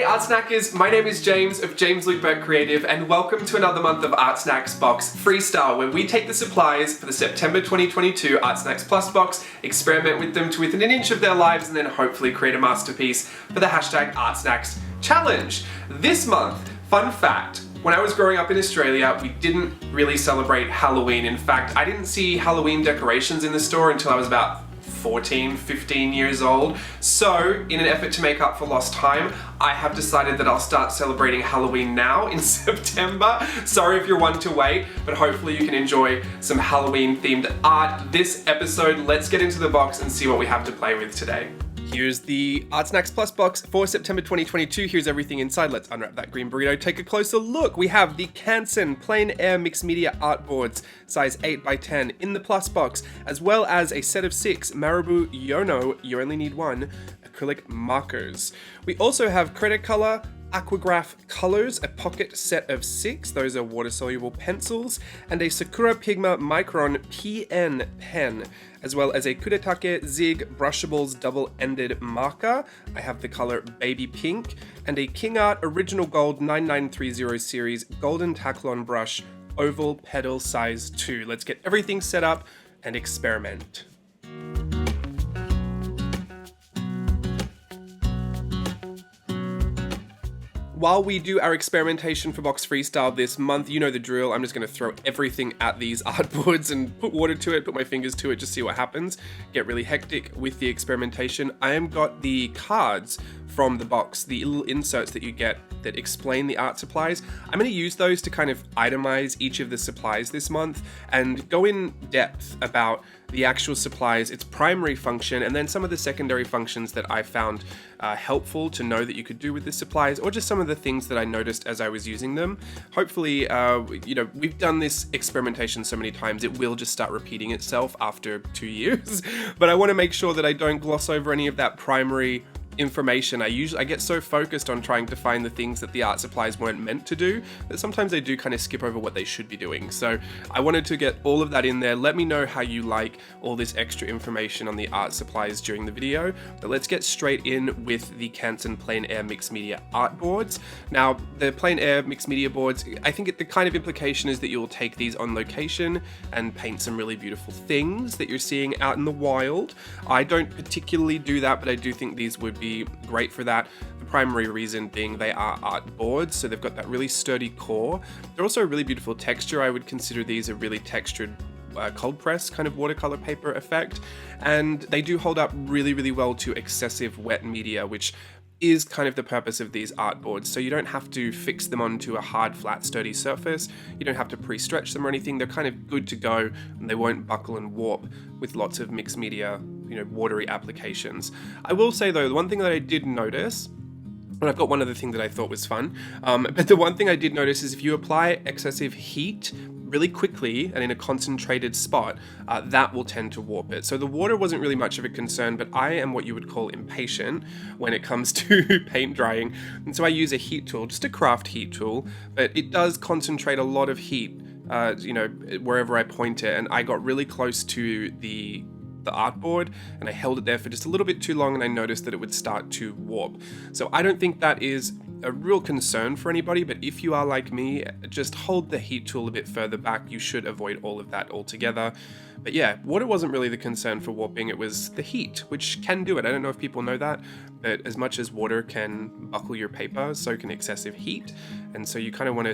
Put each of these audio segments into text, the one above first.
Art Snackers, my name is James of James Luke Burke Creative, and welcome to another month of ArtSnacks Box Freestyle, where we take the supplies for the September 2022 ArtSnacks Plus box, experiment with them to within an inch of their lives, and then hopefully create a masterpiece for the hashtag ArtSnacks Challenge. This month, fun fact, when I was growing up in Australia, we didn't really celebrate Halloween. In fact, I didn't see Halloween decorations in the store until I was about 14, 15 years old. So, in an effort to make up for lost time, I have decided that I'll start celebrating Halloween now in September. Sorry if you're one to wait, but hopefully you can enjoy some Halloween themed art this episode. Let's get into the box and see what we have to play with today. Here's the ArtSnacks Plus box for September 2022. Here's everything inside. Let's unwrap that green burrito, take a closer look. We have the Canson Plein Air Mixed Media Art Boards, size 8x10 in the Plus box, as well as a set of 6 Marabou Yono, you only need one, acrylic markers. We also have Cretacolor Aquagraph Colors, a pocket set of 6, those are water-soluble pencils, and a Sakura Pigma Micron PN pen, as well as a Kuretake Zig Brushables double-ended marker. I have the color Baby Pink, and a King Art Original Gold 9930 series Golden Taklon brush, oval pedal size 2. Let's get everything set up and experiment. While we do our experimentation for Box Freestyle this month, you know the drill. I'm just going to throw everything at these artboards and put water to it, put my fingers to it, just see what happens. Get really hectic with the experimentation. I am got the cards from the box, the little inserts that you get that explain the art supplies. I'm going to use those to kind of itemize each of the supplies this month and go in depth about the actual supplies, its primary function, and then some of the secondary functions that I found helpful to know that you could do with the supplies, or just some of the things that I noticed as I was using them. Hopefully, we've done this experimentation so many times, it will just start repeating itself after 2 years. But I want to make sure that I don't gloss over any of that primary information. I get so focused on trying to find the things that the art supplies weren't meant to do that sometimes I do kind of skip over what they should be doing. So I wanted to get all of that in there. Let me know how you like all this extra information on the art supplies during the video. But let's get straight in with the Canson Plein Air Mixed Media Art Boards. Now, the Plein Air Mixed Media Boards, I think the kind of implication is that you'll take these on location and paint some really beautiful things that you're seeing out in the wild. I don't particularly do that, but I do think these would be great for that. The primary reason being they are art boards, so they've got that really sturdy core. They're also a really beautiful texture. I would consider these a really textured cold press kind of watercolor paper effect, and they do hold up really, really well to excessive wet media, which is kind of the purpose of these art boards. So you don't have to fix them onto a hard, flat, sturdy surface. You don't have to pre-stretch them or anything. They're kind of good to go, and they won't buckle and warp with lots of mixed media, watery applications. I will say though, the one thing that I did notice, and I've got one other thing that I thought was fun, but the one thing I did notice is if you apply excessive heat really quickly and in a concentrated spot, that will tend to warp it. So the water wasn't really much of a concern, but I am what you would call impatient when it comes to paint drying. And so I use a heat tool, just a craft heat tool, but it does concentrate a lot of heat, wherever I point it. And I got really close to the artboard and I held it there for just a little bit too long, and I noticed that it would start to warp. So I don't think that is a real concern for anybody, but if you are like me, just hold the heat tool a bit further back. You should avoid all of that altogether. But yeah, water wasn't really the concern for warping, it was the heat, which can do it. I don't know if people know that, but as much as water can buckle your paper, so can excessive heat. And so you kind of want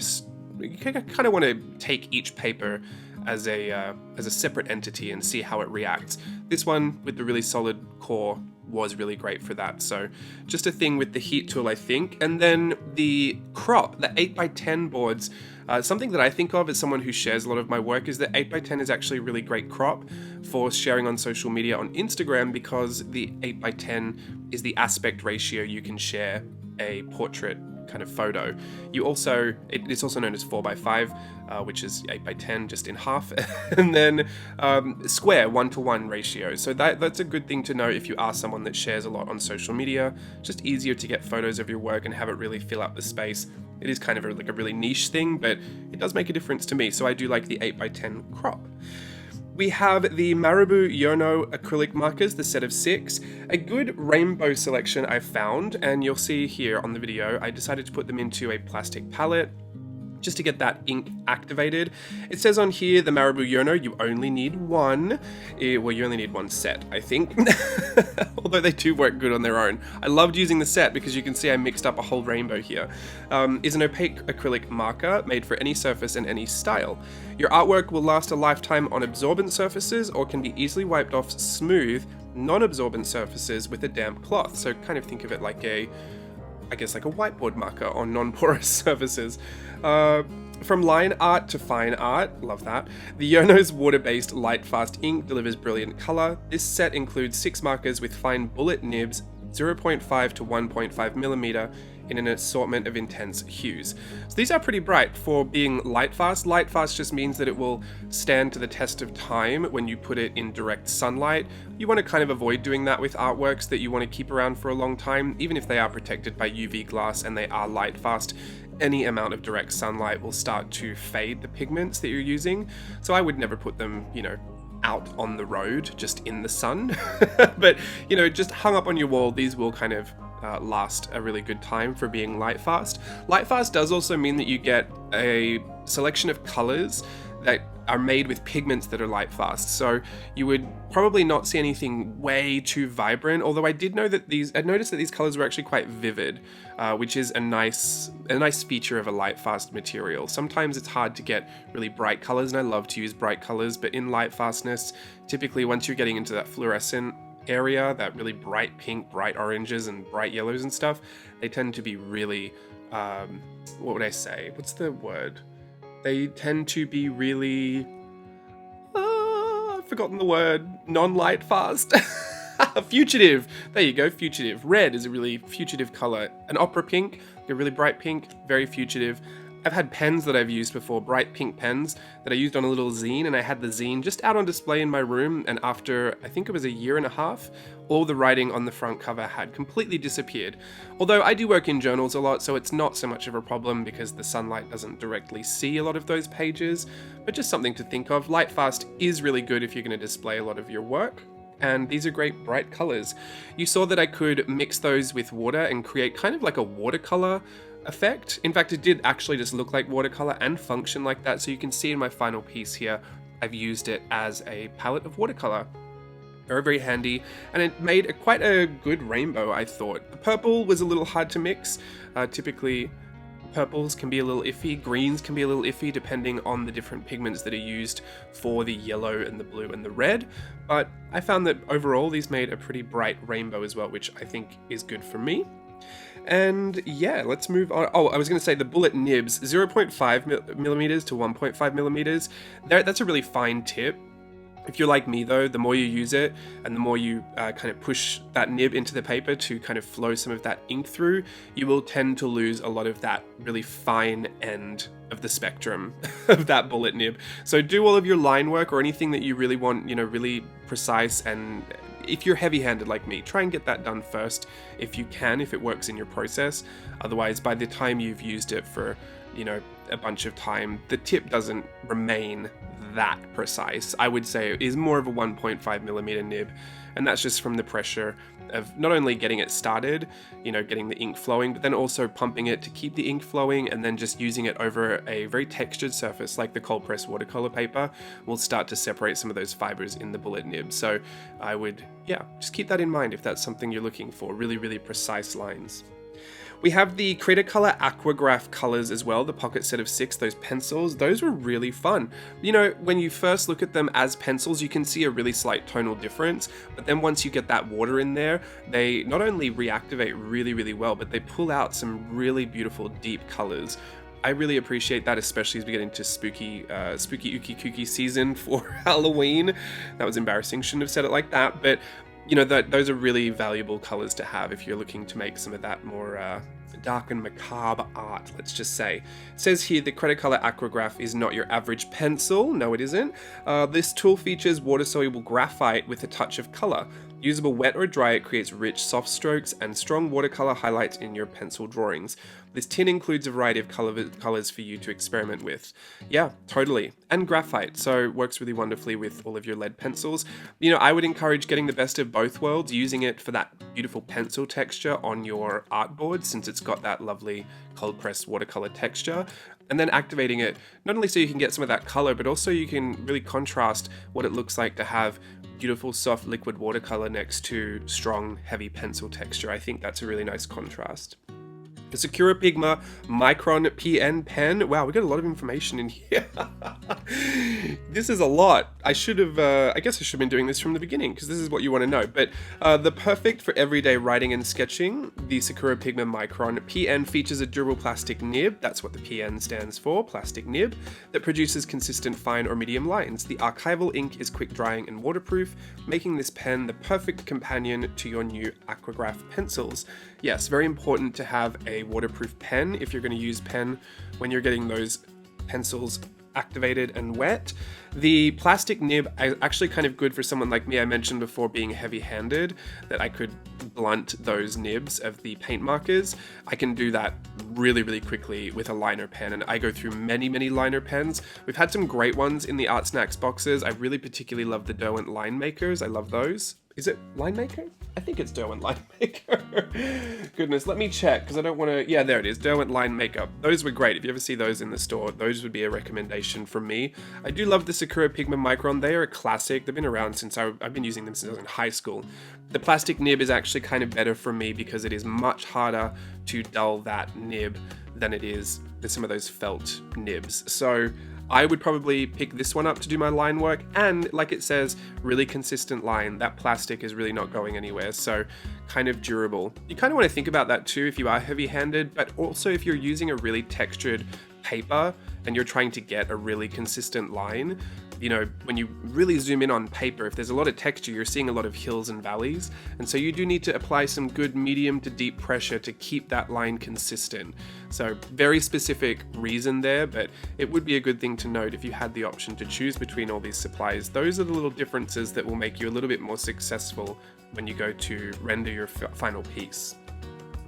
to take each paper as a separate entity and see how it reacts. This one with the really solid core was really great for that. So just a thing with the heat tool, I think. And then the crop, the 8x10 boards, something that I think of as someone who shares a lot of my work is that 8x10 is actually a really great crop for sharing on social media on Instagram, because the 8x10 is the aspect ratio you can share a portrait kind of photo. It's also known as 4x5, which is 8x10 just in half, and then square 1-to-1 ratio. So that's a good thing to know if you are someone that shares a lot on social media. Just easier to get photos of your work and have it really fill up the space. It is kind of like a really niche thing, but it does make a difference to me. So I do like the 8x10 crop. We have the Marabou Yono acrylic markers, the set of 6, a good rainbow selection I found, and you'll see here on the video, I decided to put them into a plastic palette just to get that ink activated. It says on here, the Marabou Yono, you only need one. Well, you only need one set, I think. Although they do work good on their own. I loved using the set because you can see I mixed up a whole rainbow here. Is an opaque acrylic marker made for any surface and any style. Your artwork will last a lifetime on absorbent surfaces or can be easily wiped off smooth, non-absorbent surfaces with a damp cloth. So kind of think of it like I guess like a whiteboard marker on non-porous surfaces. From line art to fine art, love that. The Yono's water-based light-fast ink delivers brilliant color. This set includes 6 markers with fine bullet nibs, 0.5 to 1.5 millimeter, in an assortment of intense hues. So these are pretty bright for being light fast. Light fast just means that it will stand to the test of time when you put it in direct sunlight. You want to kind of avoid doing that with artworks that you want to keep around for a long time, even if they are protected by UV glass and they are light fast. Any amount of direct sunlight will start to fade the pigments that you're using. So I would never put them, you know, out on the road, just in the sun. But, you know, just hung up on your wall, these will kind of last a really good time for being light fast. Light fast does also mean that you get a selection of colors that are made with pigments that are light fast. So you would probably not see anything way too vibrant, although I noticed that these colors were actually quite vivid, which is a nice feature of a light fast material. Sometimes it's hard to get really bright colors, and I love to use bright colors, but in light fastness, typically once you're getting into that fluorescent area, that really bright pink, bright oranges, and bright yellows and stuff, they tend to be really, what would I say? What's the word? They tend to be really, I've forgotten the word, non-light fast. Fugitive. There you go, fugitive. Red is a really fugitive color. An opera pink, a really bright pink, very fugitive. I've had pens that I've used before, bright pink pens that I used on a little zine, and I had the zine just out on display in my room, and after, I think it was a year and a half, all the writing on the front cover had completely disappeared. Although I do work in journals a lot, so it's not so much of a problem because the sunlight doesn't directly see a lot of those pages, but just something to think of. Light fast is really good if you're going to display a lot of your work. And these are great bright colors. You saw that I could mix those with water and create kind of like a watercolor effect. In fact, it did actually just look like watercolor and function like that. So you can see in my final piece here, I've used it as a palette of watercolor. Very, very handy, and it made quite a good rainbow, I thought. The purple was a little hard to mix. Typically, purples can be a little iffy, greens can be a little iffy depending on the different pigments that are used for the yellow and the blue and the red, but I found that overall these made a pretty bright rainbow as well, which I think is good for me. And yeah, let's move on. Oh, I was going to say the bullet nibs, 0.5 millimeters to 1.5 millimeters. That's a really fine tip. If you're like me though, the more you use it and the more you kind of push that nib into the paper to kind of flow some of that ink through, you will tend to lose a lot of that really fine end of the spectrum of that bullet nib. So do all of your line work or anything that you really want, you know, really precise, and if you're heavy-handed like me, try and get that done first if you can, if it works in your process. Otherwise, by the time you've used it for, you know, a bunch of time, the tip doesn't remain that precise. I would say it is more of a 1.5 millimeter nib, and that's just from the pressure of not only getting it started, you know, getting the ink flowing, but then also pumping it to keep the ink flowing, and then just using it over a very textured surface like the cold press watercolor paper will start to separate some of those fibers in the bullet nib. So I would, yeah, just keep that in mind if that's something you're looking for, really, really precise lines. We have the Kuretake Aquagraph colors as well, the pocket set of 6, those pencils. Those were really fun. You know, when you first look at them as pencils, you can see a really slight tonal difference, but then once you get that water in there, they not only reactivate really, really well, but they pull out some really beautiful deep colors. I really appreciate that, especially as we get into spooky ookie kooky season for Halloween. That was embarrassing, shouldn't have said it like that, but you know, those are really valuable colors to have if you're looking to make some of that more dark and macabre art, let's just say. It says here the Kuretake Aquagraph is not your average pencil. No, it isn't. This tool features water-soluble graphite with a touch of color. Usable wet or dry, it creates rich soft strokes and strong watercolor highlights in your pencil drawings. This tin includes a variety of colors for you to experiment with. Yeah, totally. And graphite, so it works really wonderfully with all of your lead pencils. You know, I would encourage getting the best of both worlds, using it for that beautiful pencil texture on your artboard, since it's got that lovely cold pressed watercolor texture. And then activating it, not only so you can get some of that color, but also you can really contrast what it looks like to have beautiful soft liquid watercolor next to strong heavy pencil texture. I think that's a really nice contrast. The Sakura Pigma Micron PN pen. Wow, we got a lot of information in here. This is a lot. I guess I should have been doing this from the beginning, because this is what you want to know. But the perfect for everyday writing and sketching, the Sakura Pigma Micron PN features a durable plastic nib, that's what the PN stands for, plastic nib, that produces consistent fine or medium lines. The archival ink is quick drying and waterproof, making this pen the perfect companion to your new Aquagraph pencils. Yes, very important to have a waterproof pen if you're going to use pen when you're getting those pencils activated and wet. The plastic nib is actually kind of good for someone like me. I mentioned before being heavy-handed, that I could blunt those nibs of the paint markers. I can do that really, really quickly with a liner pen, and I go through many, many liner pens. We've had some great ones in the ArtSnacks boxes. I really particularly love the Derwent line makers. I love those. Is it line maker? I think it's Derwent line maker. Goodness, let me check, because I don't want to... Yeah, there it is, Derwent line maker. Those were great. If you ever see those in the store, those would be a recommendation from me. I do love the Sakura Pigma Micron. They are a classic. They've been around since I've been using them since I was in high school. The plastic nib is actually kind of better for me because it is much harder to dull that nib than it is with some of those felt nibs. So I would probably pick this one up to do my line work, and like it says, really consistent line. That plastic is really not going anywhere, so kind of durable. You kind of want to think about that too if you are heavy-handed, but also if you're using a really textured paper and you're trying to get a really consistent line. You know, when you really zoom in on paper, if there's a lot of texture, you're seeing a lot of hills and valleys, and so you do need to apply some good medium to deep pressure to keep that line consistent. So very specific reason there, but it would be a good thing to note if you had the option to choose between all these supplies. Those are the little differences that will make you a little bit more successful when you go to render your final piece.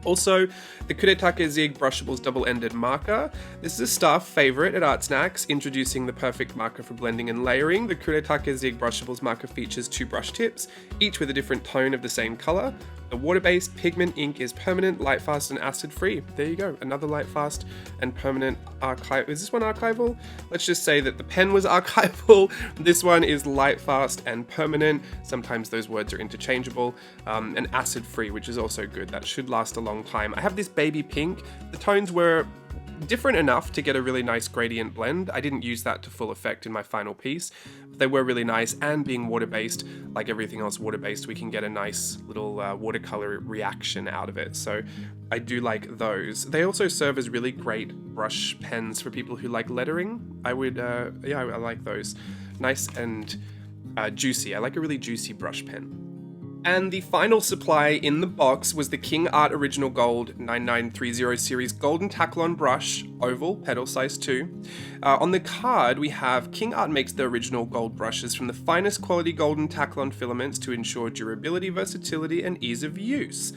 Also, the Kuretake Zig Brushables double-ended marker. This is a staff favorite at ArtSnacks, introducing the perfect marker for blending and layering. The Kuretake Zig Brushables marker features 2 brush tips, each with a different tone of the same color. The water-based pigment ink is permanent, light-fast, and acid-free. There you go, another light-fast and permanent archival. Is this one archival? Let's just say that the pen was archival. This one is light-fast and permanent. Sometimes those words are interchangeable. And acid-free, which is also good. That should last a long time. I have this baby pink. The tones were different enough to get a really nice gradient blend. I didn't use that to full effect in my final piece, but they were really nice, and being water-based, like everything else water-based, we can get a nice little watercolor reaction out of it, so I do like those. They also serve as really great brush pens for people who like lettering. I like those. Nice and juicy. I like a really juicy brush pen. And the final supply in the box was the King Art Original Gold 9930 series Golden Taklon brush, oval, petal size 2. On the card, we have King Art makes the original gold brushes from the finest quality golden Taklon filaments to ensure durability, versatility, and ease of use.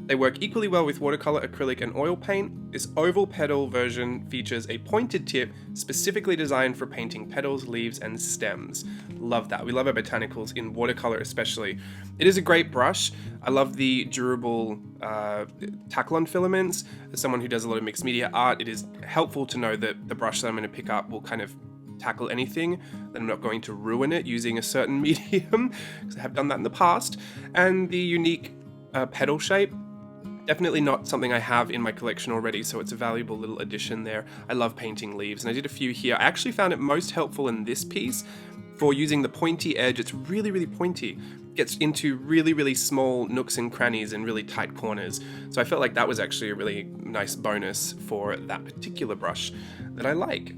They work equally well with watercolor, acrylic, and oil paint. This oval petal version features a pointed tip specifically designed for painting petals, leaves, and stems. Love that. We love our botanicals in watercolor especially. It is a great brush. I love the durable Taklon filaments. As someone who does a lot of mixed media art, it is helpful to know that the brush that I'm going to pick up will kind of tackle anything, that I'm not going to ruin it using a certain medium, because I have done that in the past. And the unique petal shape, definitely not something I have in my collection already, so it's a valuable little addition there. I love painting leaves, and I did a few here. I actually found it most helpful in this piece for using the pointy edge. It's really, really pointy. Gets into really, really small nooks and crannies and really tight corners. So I felt like that was actually a really nice bonus for that particular brush that I like.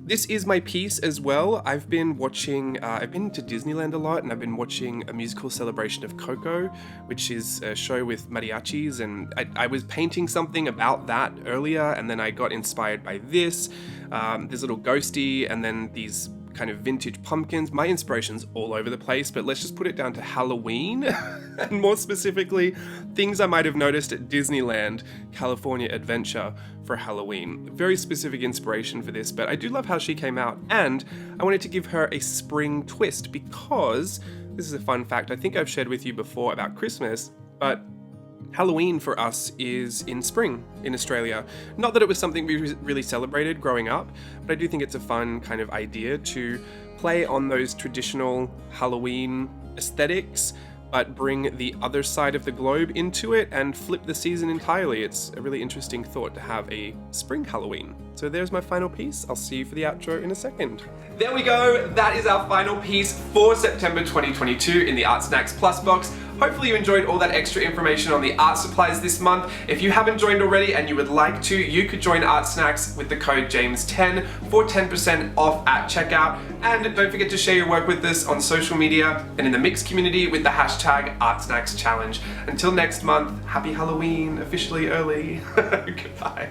This is my piece as well. I've been to Disneyland a lot, and I've been watching a musical celebration of Coco, which is a show with mariachis, and I was painting something about that earlier, and then I got inspired by this little ghosty, and then these kind of vintage pumpkins. My inspiration's all over the place, but let's just put it down to Halloween, and more specifically, things I might have noticed at Disneyland California Adventure for Halloween. Very specific inspiration for this, but I do love how she came out, and I wanted to give her a spring twist because, this is a fun fact I think I've shared with you before about Christmas, but Halloween for us is in spring in Australia. Not that it was something we really celebrated growing up, but I do think it's a fun kind of idea to play on those traditional Halloween aesthetics, but bring the other side of the globe into it and flip the season entirely. It's a really interesting thought to have a spring Halloween. So there's my final piece. I'll see you for the outro in a second. There we go. That is our final piece for September 2022 in the ArtSnacks Plus box. Hopefully you enjoyed all that extra information on the art supplies this month. If you haven't joined already and you would like to, you could join ArtSnacks with the code JAMES10 for 10% off at checkout. And don't forget to share your work with us on social media and in the Mix community with the hashtag ArtSnacks Challenge. Until next month, happy Halloween, officially early. Goodbye.